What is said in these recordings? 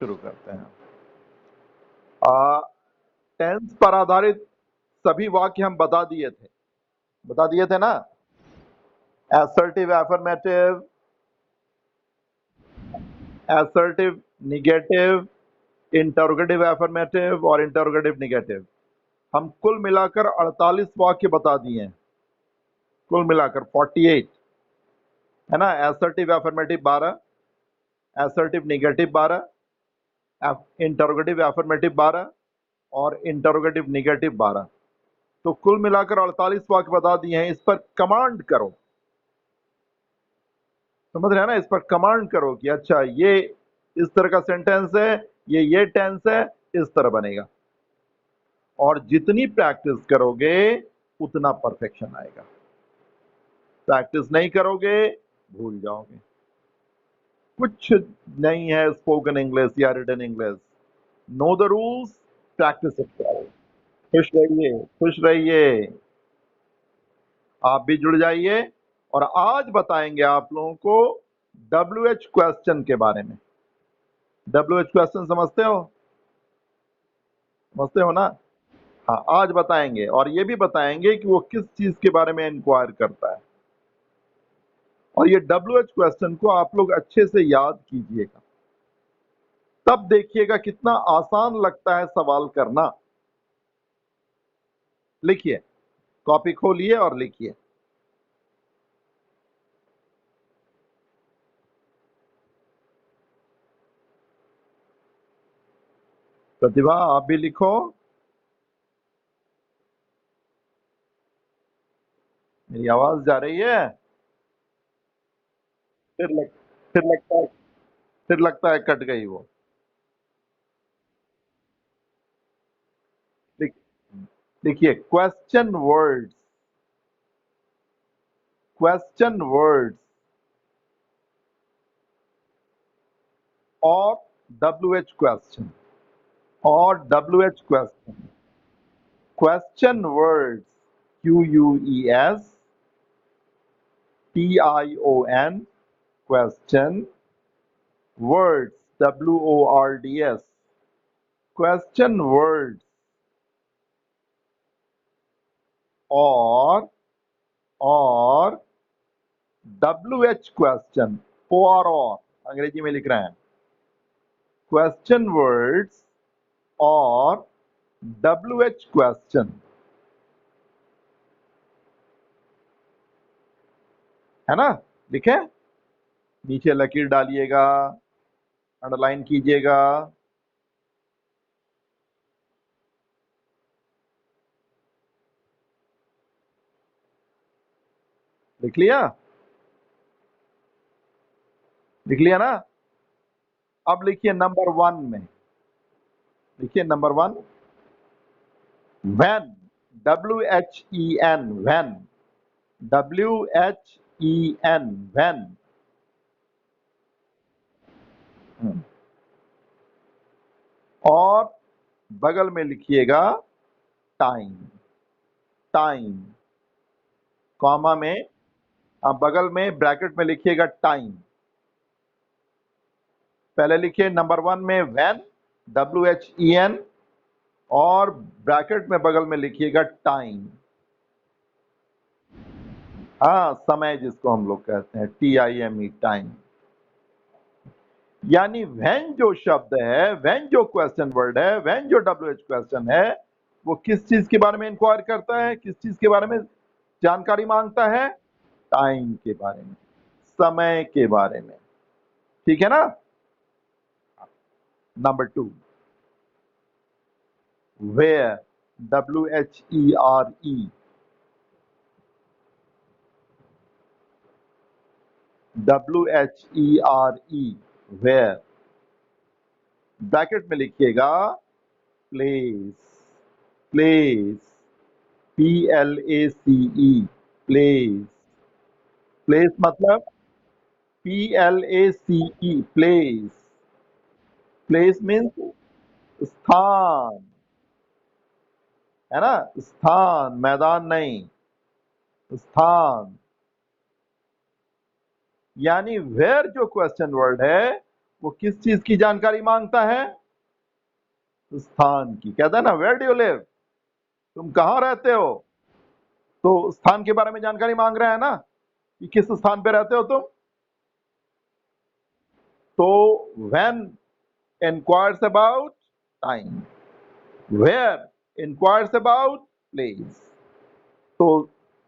शुरू करते हैं। टेंस पर आधारित सभी वाक्य हम बता दिए थे ना। एसर्टिव निगेटिव, इंटरोगेटिव एफर्मेटिव और इंटरोगेटिव निगेटिव, हम कुल मिलाकर 48 वाक्य बता दिए हैं। कुल मिलाकर 48 है ना। Assertive affirmative 12, assertive negative 12, interrogative affirmative 12 और इंटरोगेटिव निगेटिव 12। तो कुल मिलाकर 48 वाक्य बता दिए हैं। इस पर कमांड करो, समझ रहे हैं ना। इस पर कमांड करो कि अच्छा ये इस तरह का सेंटेंस है, ये टेंस है, इस तरह बनेगा। और जितनी प्रैक्टिस करोगे उतना परफेक्शन आएगा। प्रैक्टिस नहीं करोगे भूल जाओगे। कुछ नहीं है स्पोकन इंग्लिश या written English. Know the rules, practice it करो। खुश रहिए, खुश रहिए। आप भी जुड़ जाइए। और आज बताएंगे आप लोगों को WH क्वेश्चन के बारे में। WH क्वेश्चन समझते हो? समझते हो ना? हाँ, आज बताएंगे। और ये भी बताएंगे कि वो किस चीज के बारे में इंक्वायर करता है। और ये WH क्वेश्चन को आप लोग अच्छे से याद कीजिएगा, तब देखिएगा कितना आसान लगता है सवाल करना। लिखिए, कॉपी खोलिए और लिखिए। प्रतिभा, आप भी लिखो। मेरी आवाज जा रही है? फिर लग, फिर लगता है फिर लगता है कट गई वो। लिख, लिखिए क्वेश्चन वर्ड्स और WH क्वेश्चन, और WH question. Question words QUESTION, question words WORDS, question words. और WH क्वेश्चन, और अंग्रेजी में लिख रहे हैं। क्वेश्चन वर्ड्स और WH क्वेश्चन, है ना। लिखे, नीचे लकीर डालिएगा, अंडरलाइन कीजिएगा। लिख लिया? लिख लिया ना? अब लिखिए नंबर 1 में। लिखिए number 1, when, WHEN, when, WHEN, when. और बगल में लिखिएगा टाइम, टाइम, कॉमा में, बगल में ब्रैकेट में लिखिएगा टाइम। पहले लिखिए नंबर 1 में व्हेन, WHEN, और ब्रैकेट में बगल में लिखिएगा टाइम। हाँ, समय जिसको हम लोग कहते हैं, TIME, टाइम। यानी व्हेन जो शब्द है, व्हेन जो क्वेश्चन वर्ड है, व्हेन जो WH क्वेश्चन है, वो किस चीज के बारे में इंक्वायर करता है, किस चीज के बारे में जानकारी मांगता है? टाइम के बारे में, समय के बारे में। ठीक है ना। Number 2, where, WHERE, WHERE, where. Bracket में लिखिएगा place, place, PLACE, place. Place मतलब PLACE, प्लेस। प्लेस मीन्स स्थान, है ना। स्थान, मैदान नहीं, स्थान। यानी वेयर जो क्वेश्चन वर्ड है वो किस चीज की जानकारी मांगता है? स्थान की। कहता है ना वेयर डू यू लिव, तुम कहां रहते हो, तो स्थान के बारे में जानकारी मांग रहा है ना कि किस स्थान पे रहते हो तुम। तो when inquires about time, where inquires about place। तो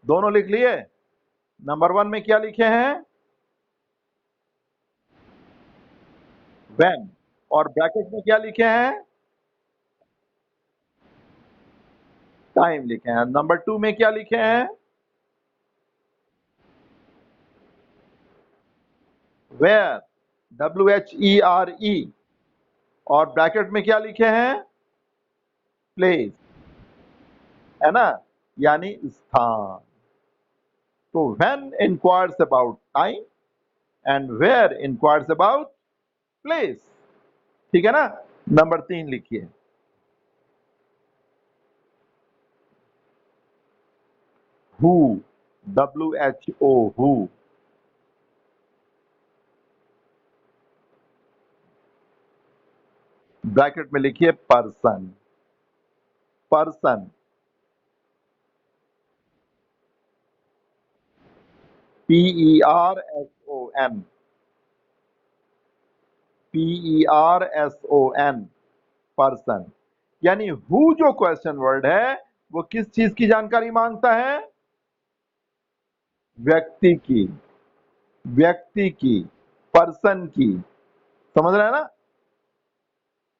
दोनों लिख लिए। नंबर 1 में क्या लिखे हैं? when, और ब्रैकेट में क्या लिखे हैं? टाइम लिखे हैं। नंबर 2 में क्या लिखे हैं? where, WHERE, और ब्रैकेट में क्या लिखे हैं? प्लेस, है ना, यानी स्थान। तो when inquires about time and where inquires about place। ठीक है ना। नंबर 3 लिखिए, who, WHO, who। ब्रैकेट में लिखिए person, person. PERSON, PERSON, person. यानी हु जो क्वेश्चन वर्ड है वो किस चीज की जानकारी मांगता है? व्यक्ति की, व्यक्ति की, पर्सन की। समझ रहे हैं ना?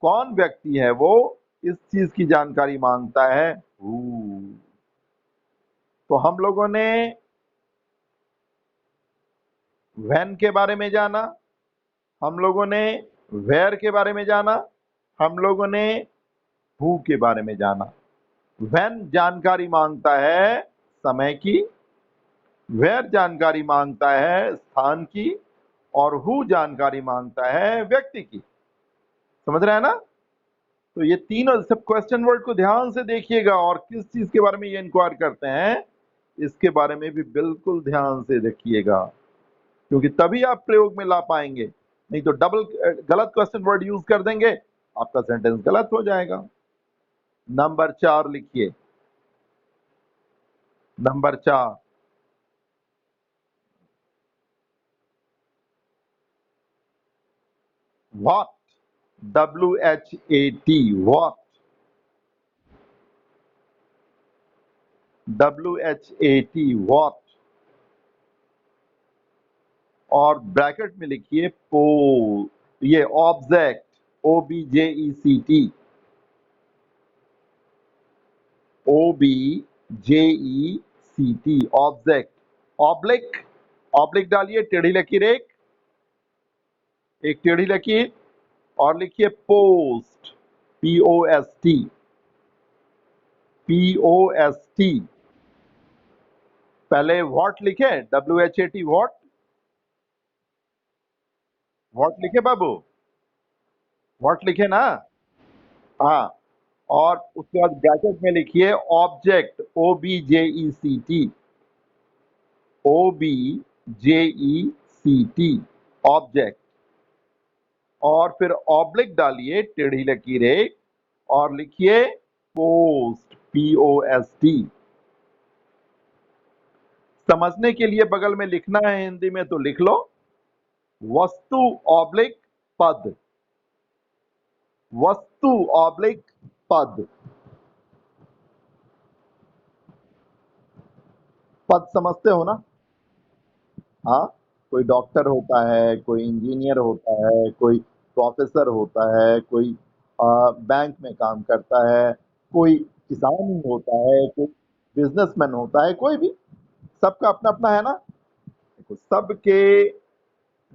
कौन व्यक्ति है वो, इस चीज की जानकारी मांगता है हु। तो हम लोगों ने व्हेन के बारे में जाना, हम लोगों ने वेयर के बारे में जाना, हम लोगों ने हु के बारे में जाना। व्हेन जानकारी मांगता है समय की, वेयर जानकारी मांगता है स्थान की, और हु जानकारी मांगता है व्यक्ति की। समझ रहे हैं ना? तो ये तीनों सब क्वेश्चन वर्ड को ध्यान से देखिएगा, और किस चीज के बारे में ये इंक्वायर करते हैं इसके बारे में भी बिल्कुल ध्यान से देखिएगा, क्योंकि तभी आप प्रयोग में ला पाएंगे। नहीं तो डबल गलत क्वेश्चन वर्ड यूज कर देंगे, आपका सेंटेंस गलत हो जाएगा। नंबर 4 लिखिए, number 4, what, WHAT, what, WHAT, what। और ब्रैकेट में लिखिए पो, ये object, OBJECT, OBJECT, object. Oblique, oblique डालिए, टेढ़ी लकीर, एक टेढ़ी लकीर, और लिखिए पोस्ट, POST, POST। पहले व्हाट लिखे, WHAT, व्हाट, व्हाट लिखे बाबू, व्हाट लिखे ना। हाँ, और उसके बाद ब्रैकेट में लिखिए ऑब्जेक्ट, OBJECT, OBJECT, ऑब्जेक्ट। और फिर ऑब्लिक डालिए, टेढ़ी लकीर एक, और लिखिए पोस्ट, POST। समझने के लिए बगल में लिखना है हिंदी में तो लिख लो, वस्तु ऑब्लिक पद, वस्तु ऑब्लिक पद। पद समझते हो ना? हाँ, कोई डॉक्टर होता है, कोई इंजीनियर होता है, कोई प्रोफेसर होता है, कोई बैंक में काम करता है, कोई किसान ही होता है, कोई बिजनेसमैन होता है, कोई भी, सबका अपना अपना है ना। देखो सबके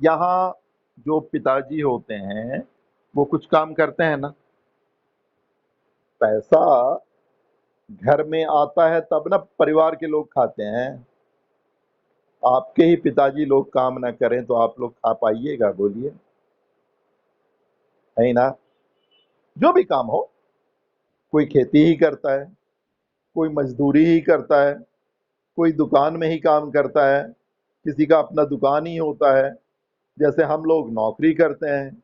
यहाँ जो पिताजी होते हैं वो कुछ काम करते हैं ना। पैसा घर में आता है तब ना परिवार के लोग खाते हैं। आपके ही पिताजी लोग काम ना करें तो आप लोग खा पाइएगा? बोलिए, है ना? जो भी काम हो, कोई खेती ही करता है, कोई मजदूरी ही करता है, कोई दुकान में ही काम करता है, किसी का अपना दुकान ही होता है। जैसे हम लोग नौकरी करते हैं,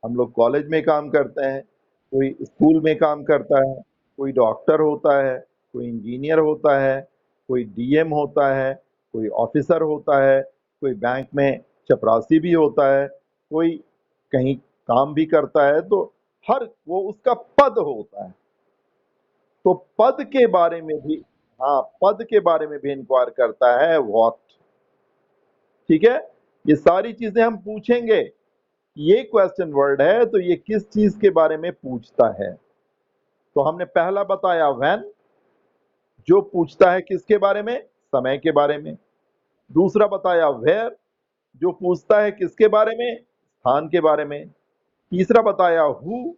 हम लोग कॉलेज में काम करते हैं, कोई स्कूल में काम करता है, कोई डॉक्टर होता है, कोई इंजीनियर होता है, कोई डीएम होता है, कोई ऑफिसर होता है, कोई बैंक में चपरासी भी होता है, कोई कहीं काम भी करता है, तो हर वो उसका पद होता है। तो पद के बारे में भी, हाँ, पद के बारे में भी इंक्वायर करता है व्हाट। ठीक है, ये सारी चीजें हम पूछेंगे। ये क्वेश्चन वर्ड है तो ये किस चीज के बारे में पूछता है। तो हमने पहला बताया व्हेन, जो पूछता है किसके बारे में, समय के बारे में। दूसरा बताया वेयर, जो पूछता है किसके बारे में, स्थान के बारे में। तीसरा बताया हु,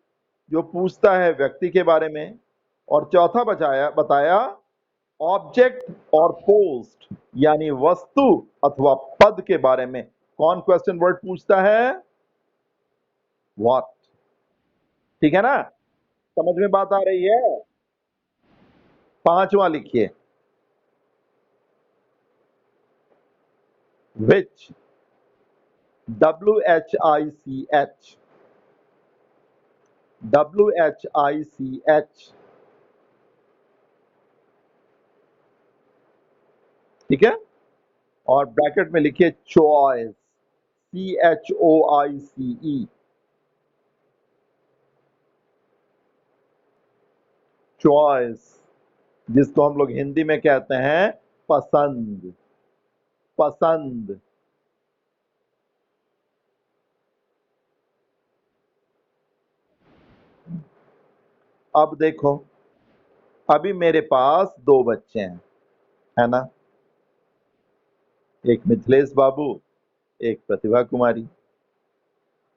जो पूछता है व्यक्ति के बारे में। और चौथा बताया बताया ऑब्जेक्ट और पोस्ट, यानी वस्तु अथवा पद के बारे में। कौन क्वेश्चन वर्ड पूछता है, व्हाट। ठीक है ना, समझ में बात आ रही है। पांचवा लिखिए, विच, WHICH, WHICH। ठीक है, और ब्रैकेट में लिखिए चॉइस, CHOICE, चॉइस, जिसको हम लोग हिंदी में कहते हैं पसंद, पसंद। अब देखो, अभी मेरे पास दो बच्चे हैं, है ना, एक मिथिलेश बाबू, एक प्रतिभा कुमारी।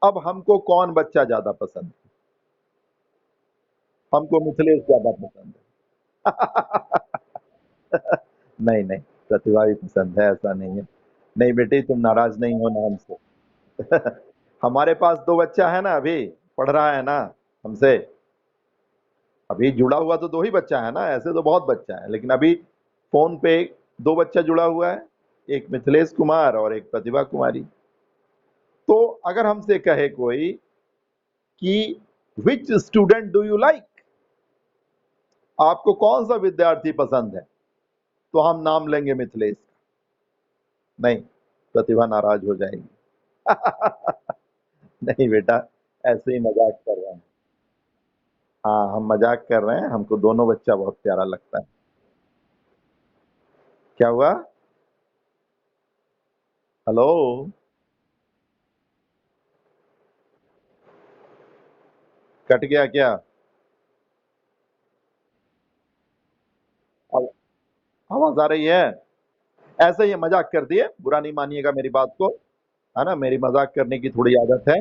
अब हमको कौन बच्चा ज्यादा पसंद है? हमको मिथिलेश ज्यादा पसंद है। नहीं नहीं, प्रतिभा भी पसंद है, ऐसा नहीं है। नहीं बेटी, तुम नाराज नहीं हो ना हमसे। हमारे पास दो बच्चा है ना, अभी पढ़ रहा है ना हमसे। अभी जुड़ा हुआ तो दो ही बच्चा है ना, ऐसे तो बहुत बच्चा है, लेकिन अभी फोन पे दो बच्चा जुड़ा हुआ है, एक मिथिलेश कुमार और एक प्रतिभा कुमारी। तो अगर हमसे कहे कोई कि which student do you like, आपको कौन सा विद्यार्थी पसंद है, तो हम नाम लेंगे मिथिलेश का। नहीं, प्रतिभा नाराज हो जाएगी। नहीं बेटा, ऐसे ही मजाक कर रहे हैं। हाँ, हम मजाक कर रहे हैं, हमको दोनों बच्चा बहुत प्यारा लगता है। क्या हुआ? हेलो? कट गया क्या? अब आवाज आ रही है? ऐसे ही मजाक कर दिए, बुरा नहीं मानिएगा मेरी बात को, है ना, मेरी मजाक करने की थोड़ी आदत है।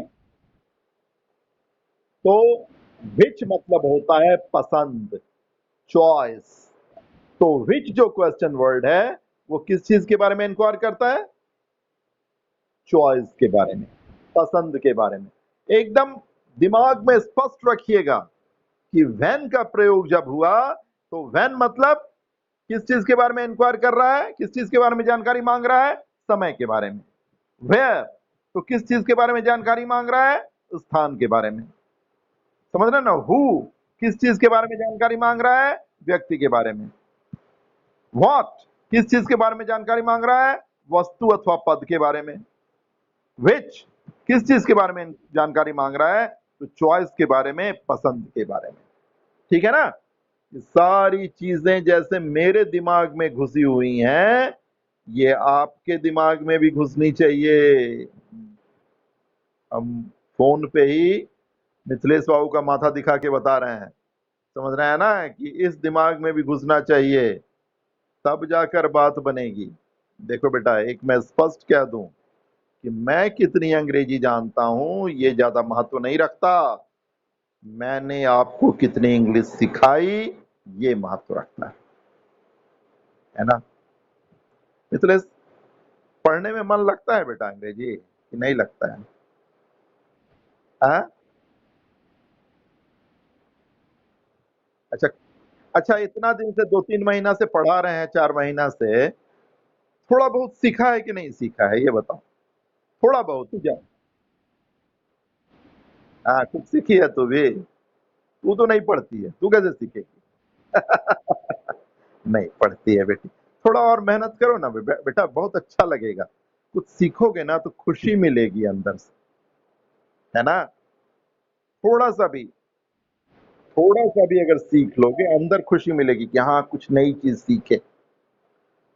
तो विच मतलब होता है पसंद, चॉइस। तो विच जो क्वेश्चन वर्ड है, वो किस चीज के बारे में इंक्वायर करता है, चॉइस के बारे में, पसंद के बारे में। एकदम दिमाग में स्पष्ट रखिएगा कि व्हेन का प्रयोग जब हुआ, तो व्हेन मतलब किस चीज के बारे में इंक्वायर कर रहा है, किस चीज के बारे में जानकारी मांग रहा है, समय के बारे में। वेयर, तो किस चीज के बारे में जानकारी मांग रहा है, स्थान के बारे में। समझ रहे ना। हु, किस चीज के बारे में जानकारी मांग रहा है, व्यक्ति के बारे में। व्हाट, किस चीज के बारे में जानकारी मांग रहा है, वस्तु अथवा पद के बारे में। विच, किस चीज के बारे में जानकारी मांग रहा है, तो चॉइस के बारे में, पसंद के बारे में। ठीक है ना। ये सारी चीजें जैसे मेरे दिमाग में घुसी हुई हैं, ये आपके दिमाग में भी घुसनी चाहिए। हम फोन पे ही मिथिलेश बाबू का माथा दिखा के बता रहे हैं, समझ रहे हैं ना, कि इस दिमाग में भी घुसना चाहिए, तब जाकर बात बनेगी। देखो बेटा, एक मैं स्पष्ट कह दूं कि मैं कितनी अंग्रेजी जानता हूं ये ज्यादा महत्व नहीं रखता, मैंने आपको कितनी इंग्लिश सिखाई ये महत्व रखता है ना। मिथिलेश, पढ़ने में मन लगता है बेटा अंग्रेजी कि नहीं लगता है? हाँ? अच्छा, अच्छा, इतना दिन से 2-3 महीना से पढ़ा रहे हैं, 4 महीना से थोड़ा बहुत सीखा है कि नहीं सीखा है, ये बताओ। थोड़ा बहुत ही, हाँ, कुछ सीखी है तू भी? तू तो नहीं पढ़ती है, तू कैसे सीखेगी? नहीं पढ़ती है बेटी। थोड़ा और मेहनत करो ना बेटा, बहुत अच्छा लगेगा। कुछ सीखोगे ना तो खुशी मिलेगी अंदर से, है ना? थोड़ा सा भी, थोड़ा सा भी अगर सीख लोगे अंदर खुशी मिलेगी कि हाँ कुछ नई चीज सीखे।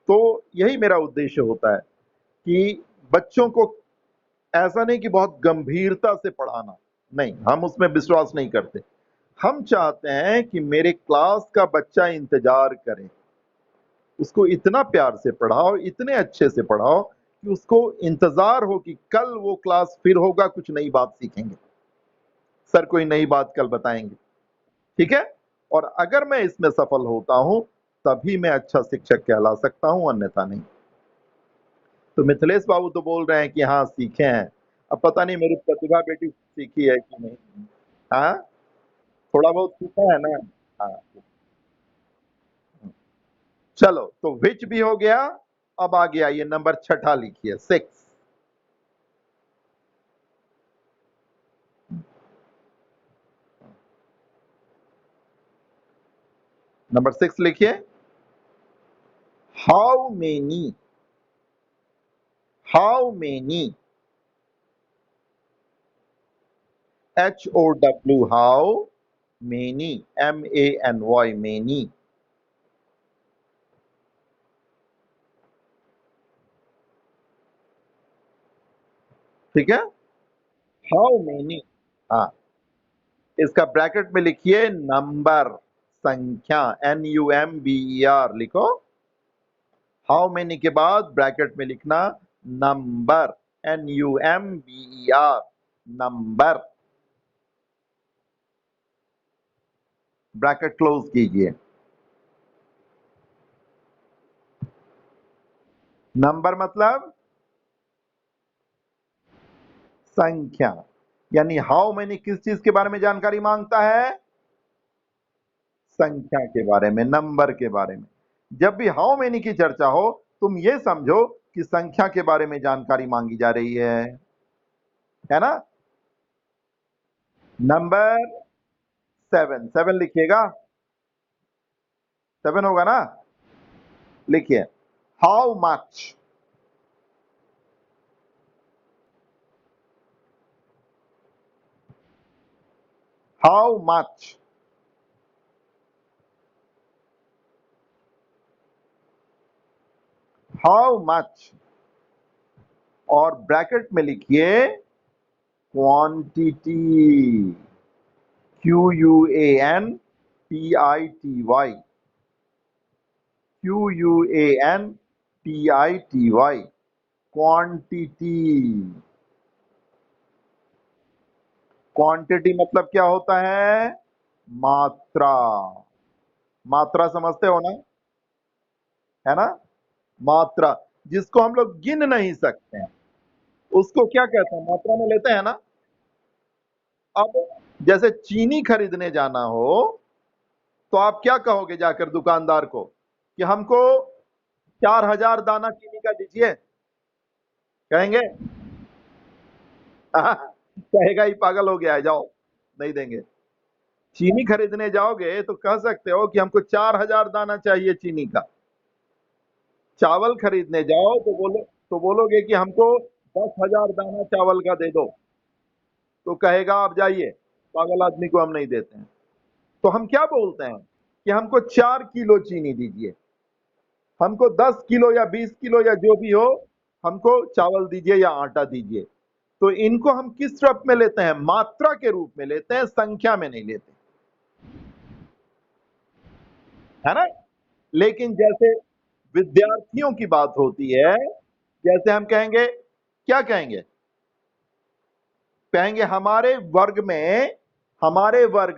तो यही मेरा उद्देश्य होता है कि बच्चों को ऐसा नहीं कि बहुत गंभीरता से पढ़ाना, नहीं, हम उसमें विश्वास नहीं करते। हम चाहते हैं कि मेरे क्लास का बच्चा इंतजार करे, उसको इतना प्यार से पढ़ाओ, इतने अच्छे से पढ़ाओ कि उसको इंतजार हो कि कल वो क्लास फिर होगा, कुछ नई बात सीखेंगे, सर कोई नई बात कल बताएंगे। ठीक है? और अगर मैं इसमें सफल होता हूं तभी मैं अच्छा शिक्षक कहला सकता हूं, अन्यथा नहीं। तो मिथिलेश बाबू तो बोल रहे हैं कि हाँ सीखे हैं। अब पता नहीं मेरी प्रतिभा बेटी सीखी है कि नहीं। हाँ, थोड़ा बहुत सीखा है ना। हाँ, चलो तो विच भी हो गया। अब आ गया ये नंबर छठा, लिखिए 6। नंबर 6 लिखिए। How many, how many, HOW, how many, MANY, many. ठीक है? हाउ मेनी, हाँ, इसका ब्रैकेट में लिखिए नंबर, संख्या, NUMBER लिखो। हाउ मेनी के बाद ब्रैकेट में लिखना number, NUMBER, number. Bracket close कीजिए। नंबर मतलब संख्या, यानी हाउ मेनी किस चीज के बारे में जानकारी मांगता है? संख्या के बारे में, नंबर के बारे में। जब भी हाउ मेनी की चर्चा हो, तुम ये समझो कि संख्या के बारे में जानकारी मांगी जा रही है ना? नंबर 7, 7 लिखिएगा। 7 होगा ना? लिखिए how much, how much, how much, और ब्रैकेट में लिखिए quantity, QUANTITY, QUANTITY, quantity. Quantity मतलब क्या होता है? मात्रा। मात्रा समझते हो ना? है ना? मात्रा, जिसको हम लोग गिन नहीं सकते हैं, उसको क्या कहते हैं? मात्रा में लेते हैं ना? अब जैसे चीनी खरीदने जाना हो तो आप क्या कहोगे जाकर दुकानदार को कि हमको 4000 दाना चीनी का दीजिए? कहेंगे? कहेगा ही पागल हो गया है, जाओ, नहीं देंगे। चीनी खरीदने जाओगे तो कह सकते हो कि हमको 4000 दाना चाहिए चीनी का। चावल खरीदने जाओ तो बोलोगे कि हमको 10,000 दाना चावल का दे दो, तो कहेगा आप जाइए, पागल आदमी को हम नहीं देते हैं। तो हम क्या बोलते हैं कि हमको 4 किलो चीनी दीजिए, हमको 10 किलो या 20 किलो या जो भी हो, हमको चावल दीजिए या आटा दीजिए। तो इनको हम किस रूप में लेते हैं? मात्रा के रूप में लेते हैं, संख्या में नहीं लेते, है ना? लेकिन जैसे विद्यार्थियों की बात होती है, जैसे हम कहेंगे, क्या कहेंगे? कहेंगे हमारे वर्ग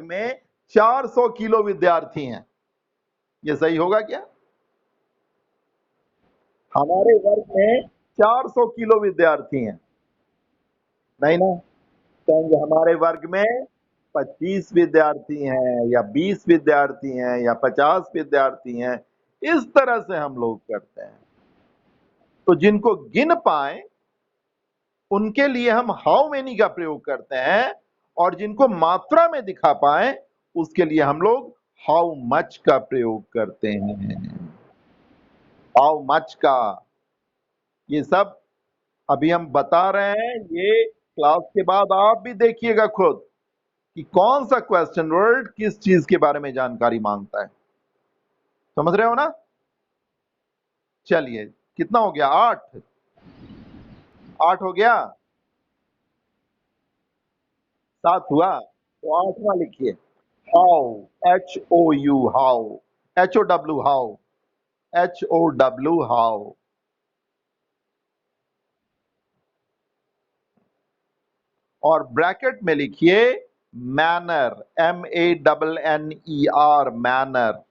में 400 किलो विद्यार्थी हैं। ये सही होगा क्या? हमारे वर्ग में 400 किलो विद्यार्थी हैं, नहीं ना? कहेंगे हमारे वर्ग में 25 विद्यार्थी हैं या 20 विद्यार्थी हैं या 50 विद्यार्थी हैं। इस तरह से हम लोग करते हैं। तो जिनको गिन पाए उनके लिए हम हाउ मेनी का प्रयोग करते हैं, और जिनको मात्रा में दिखा पाए उसके लिए हम लोग हाउ मच का प्रयोग करते हैं। हाउ मच का, ये सब अभी हम बता रहे हैं, ये क्लास के बाद आप भी देखिएगा खुद कि कौन सा क्वेश्चन वर्ड किस चीज के बारे में जानकारी मांगता है। समझ रहे हो ना? चलिए, कितना हो गया? 8। 8 हो गया? 7 हुआ? तो 8वां लिखिए। How, HOU, how, HOW, how, HOW, how. और ब्रैकेट में लिखिए manner, MANNER, manner,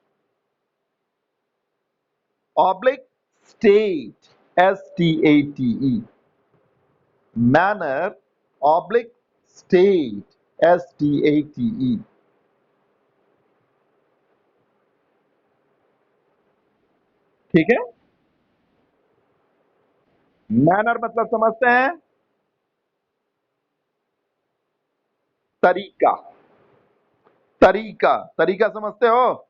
oblique state, STATE, manner oblique state, STATE। ठीक है? मैनर मतलब समझते हैं? तरीका। तरीका, तरीका समझते हो?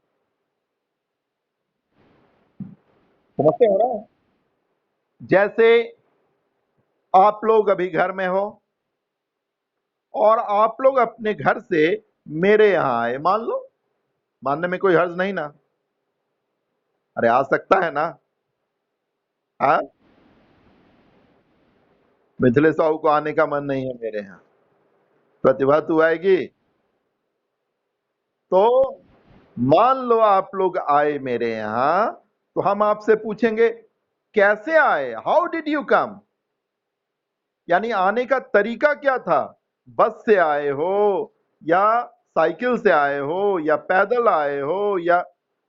समझते हो ना? जैसे आप लोग अभी घर में हो और आप लोग अपने घर से मेरे यहां आए, मान लो, मानने में कोई हर्ज नहीं ना? अरे आ सकता है ना? हाँ, मिथिलेश साहू को आने का मन नहीं है मेरे यहाँ, प्रतिभा तू आएगी? तो मान लो आप लोग आए मेरे यहाँ, तो हम आपसे पूछेंगे कैसे आए, हाउ डिड यू कम, यानी आने का तरीका क्या था? बस से आए हो या साइकिल से आए हो या पैदल आए हो या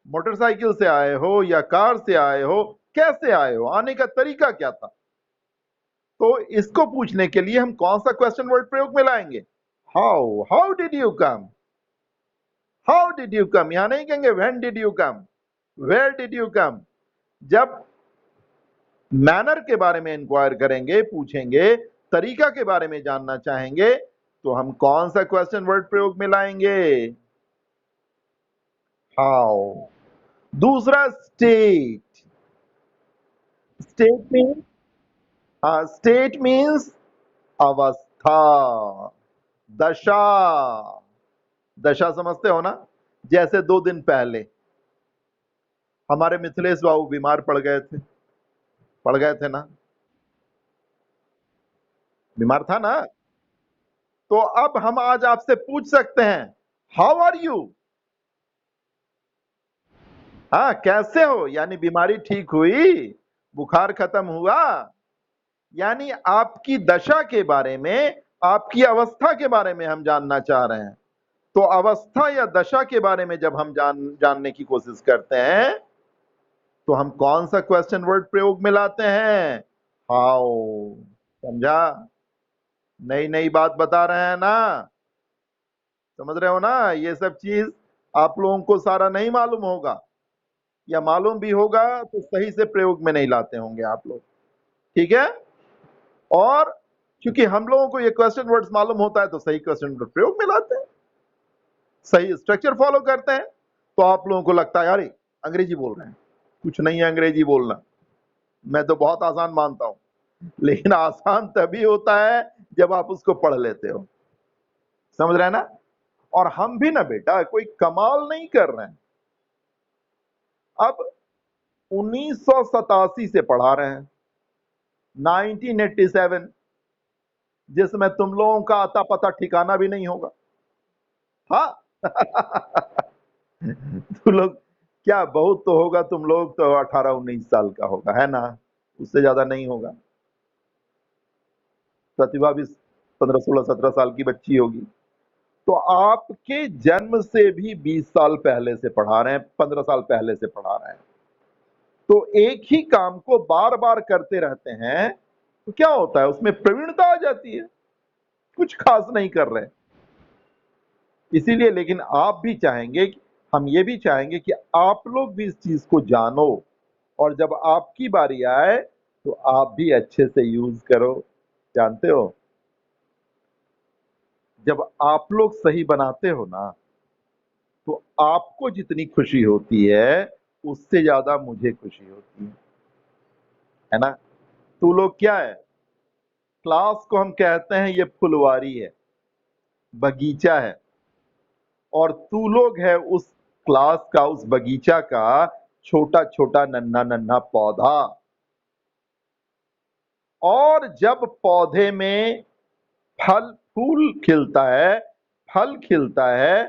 मोटरसाइकिल से आए हो या कार से आए हो, कैसे आए हो, आने का तरीका क्या था? तो इसको पूछने के लिए हम कौन सा क्वेश्चन वर्ड प्रयोग में लाएंगे? How, how did you come, how did you come, यहां नहीं कहेंगे when did you come, where did you come. जब मैनर के बारे में इंक्वायर करेंगे, पूछेंगे, तरीका के बारे में जानना चाहेंगे, तो हम कौन सा क्वेश्चन वर्ड प्रयोग में लाएंगे? हाउ। दूसरा स्टेट। स्टेट मीन्स, हाँ, स्टेट मीन्स अवस्था, दशा। दशा समझते हो ना? जैसे 2 दिन पहले हमारे मिथिलेश बाबू बीमार पड़ गए थे, पड़ गए थे ना? बीमार था ना? तो अब हम आज आपसे पूछ सकते हैं हाउ आर यू, हाँ कैसे हो, यानी बीमारी ठीक हुई, बुखार खत्म हुआ, यानी आपकी दशा के बारे में, आपकी अवस्था के बारे में हम जानना चाह रहे हैं। तो अवस्था या दशा के बारे में जब हम जानने की कोशिश करते हैं, तो हम कौन सा क्वेश्चन वर्ड प्रयोग में लाते हैं? हाउ। समझा? नई नई बात बता रहे हैं ना? समझ रहे हो ना? ये सब चीज आप लोगों को सारा नहीं मालूम होगा, या मालूम भी होगा तो सही से प्रयोग में नहीं लाते होंगे आप लोग। ठीक है? और क्योंकि हम लोगों को ये क्वेश्चन वर्ड्स मालूम होता है तो सही क्वेश्चन वर्ड प्रयोग में लाते हैं, सही स्ट्रक्चर फॉलो करते हैं। तो आप लोगों को लगता है यार अंग्रेजी बोल रहे हैं, कुछ नहीं है अंग्रेजी बोलना, मैं तो बहुत आसान मानता हूं, लेकिन आसान तभी होता है जब आप उसको पढ़ लेते हो। समझ रहे हैं ना? और हम भी ना बेटा कोई कमाल नहीं कर रहे हैं। अब 1987 से पढ़ा रहे हैं, 1987, जिसमें तुम लोगों का आता पता ठिकाना भी नहीं होगा। हाँ। तुम लोग क्या, बहुत तो होगा, तुम लोग तो 18-19 साल का होगा, है ना? उससे ज्यादा नहीं होगा। प्रतिभा भी 15-16-17 साल की बच्ची होगी। तो आपके जन्म से भी 20 साल पहले से पढ़ा रहे हैं, 15 साल पहले से पढ़ा रहे हैं। तो एक ही काम को बार बार करते रहते हैं तो क्या होता है, उसमें प्रवीणता आ जाती है, कुछ खास नहीं कर रहे। इसीलिए लेकिन आप भी चाहेंगे, हम ये भी चाहेंगे कि आप लोग भी इस चीज को जानो, और जब आपकी बारी आए तो आप भी अच्छे से यूज करो। जानते हो, जब आप लोग सही बनाते हो ना, तो आपको जितनी खुशी होती है उससे ज्यादा मुझे खुशी होती है ना। तू लोग क्या है, क्लास को हम कहते हैं ये फुलवारी है, बगीचा है, और तू लोग है उस क्लास का, उस बगीचा का छोटा छोटा नन्हा नन्हा पौधा। और जब पौधे में फल फूल खिलता है, फल खिलता है,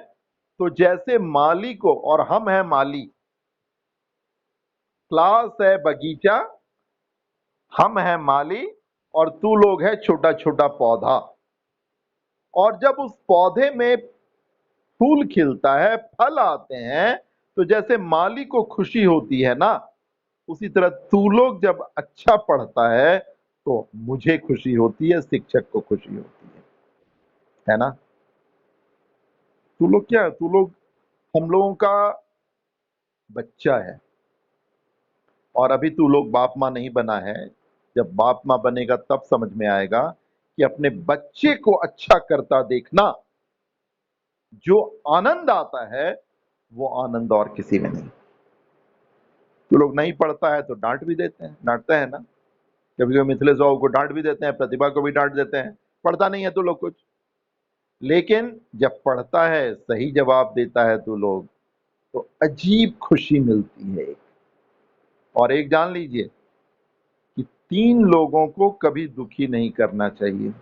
तो जैसे माली को, और हम हैं माली, क्लास है बगीचा, हम हैं माली, और तू लोग है छोटा छोटा पौधा। और जब उस पौधे में फूल खिलता है, फल आते हैं, तो जैसे माली को खुशी होती है ना, उसी तरह तू लोग जब अच्छा पढ़ता है तो मुझे खुशी होती है, शिक्षक को खुशी होती है ना। तू लोग क्या है, तू लोग हम लोगों का बच्चा है, और अभी तू लोग बाप माँ नहीं बना है। जब बाप माँ बनेगा तब समझ में आएगा कि अपने बच्चे को अच्छा करता देखना, जो आनंद आता है वो आनंद और किसी में नहीं। तू लोग नहीं पढ़ता है तो डांट भी देते हैं, डांटते हैं ना, कभी कभी मिथिलेश बाबू को डांट भी देते हैं, प्रतिभा को भी डांट देते हैं, पढ़ता नहीं है तो लोग कुछ। लेकिन जब पढ़ता है, सही जवाब देता है तो लोग, तो अजीब खुशी मिलती है। और एक जान लीजिए कि 3 लोगों को कभी दुखी नहीं करना चाहिए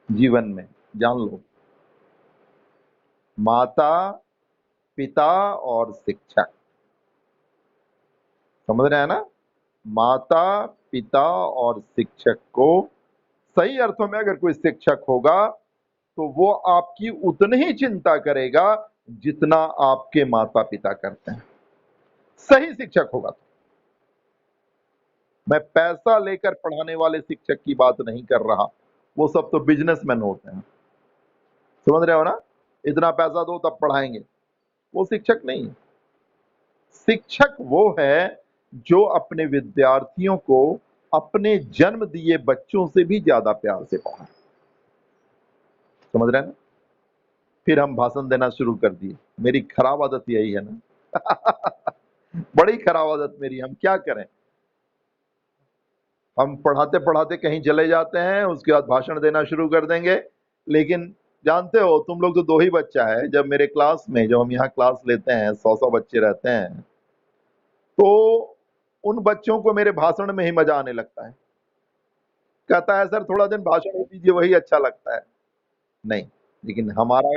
जीवन में, जान लो, माता, पिता और शिक्षक। समझ रहे हैं ना, माता, पिता और शिक्षक को, सही अर्थों में अगर कोई शिक्षक होगा तो वो आपकी उतनी ही चिंता करेगा जितना आपके माता पिता करते हैं, सही शिक्षक होगा तो। मैं पैसा लेकर पढ़ाने वाले शिक्षक की बात नहीं कर रहा, वो सब तो बिजनेसमैन होते हैं, समझ रहे हो ना, इतना पैसा दो तब पढ़ाएंगे, वो शिक्षक नहीं है। शिक्षक वो है जो अपने विद्यार्थियों को अपने जन्म दिए बच्चों से भी ज्यादा प्यार से पढ़ाए। समझ रहे हैं ना। फिर हम भाषण देना शुरू कर दिए, मेरी खराब आदत यही है ना। बड़ी खराब आदत मेरी, हम क्या करें। हम पढ़ाते पढ़ाते कहीं चले जाते हैं, उसके बाद भाषण देना शुरू कर देंगे। लेकिन जानते हो तुम लोग तो 2 ही बच्चा है, जब मेरे क्लास में, जब हम यहाँ क्लास लेते हैं 100 बच्चे रहते हैं, तो उन बच्चों को मेरे भाषण में ही मजा आने लगता है। कहता है सर थोड़ा दिन भाषण दे दीजिए, वही अच्छा लगता है। नहीं, लेकिन हमारा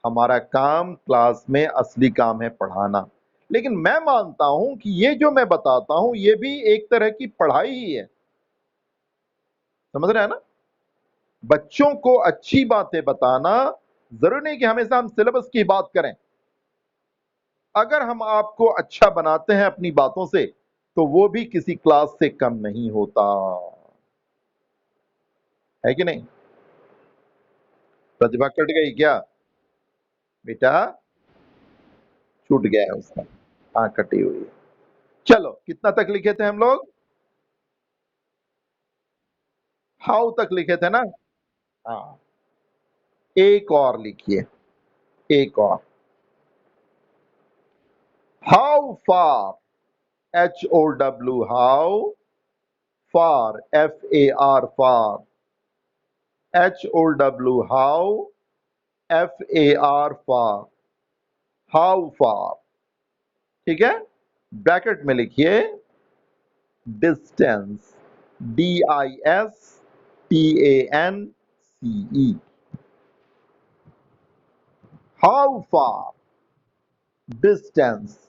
हमारा काम क्लास में असली काम है पढ़ाना। लेकिन मैं मानता हूं कि ये जो मैं बताता हूं ये भी एक तरह की पढ़ाई ही है। समझ रहे हैं ना। बच्चों को अच्छी बातें बताना, जरूरी नहीं कि हमेशा हम सिलेबस की बात करें। अगर हम आपको अच्छा बनाते हैं अपनी बातों से, तो वो भी किसी क्लास से कम नहीं होता है कि नहीं। प्रतिभा कट गई क्या बेटा, छूट गया है उसका, हाँ कटी हुई है। चलो कितना तक लिखे थे हम लोग, हाउ तक लिखे थे ना। हाँ, एक और लिखिए, एक और, how far, HOW, how, far, FAR, far, HOW, how, FAR, far, how far. ठीक है, ब्रैकेट में लिखिए distance, DISTANCE, how far, distance.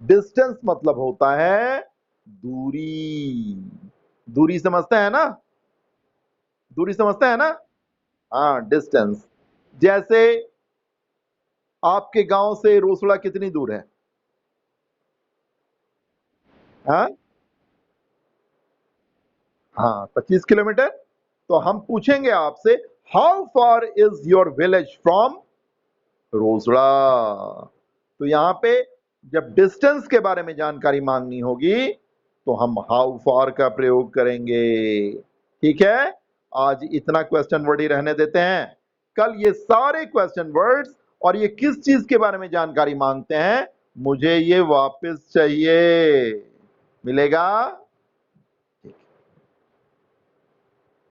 Distance मतलब होता है दूरी। दूरी समझते हैं ना, दूरी समझते हैं ना। हाँ, डिस्टेंस। जैसे आपके गांव से रोसड़ा कितनी दूर है, हाँ हाँ 25 किलोमीटर। तो हम पूछेंगे आपसे, how far is your village from Rosera. तो यहां पे जब डिस्टेंस के बारे में जानकारी मांगनी होगी तो हम हाउ फार का प्रयोग करेंगे। ठीक है, आज इतना क्वेश्चन वर्ड ही रहने देते हैं, कल ये सारे क्वेश्चन वर्ड्स और ये किस चीज के बारे में जानकारी मांगते हैं, मुझे ये वापस चाहिए। मिलेगा?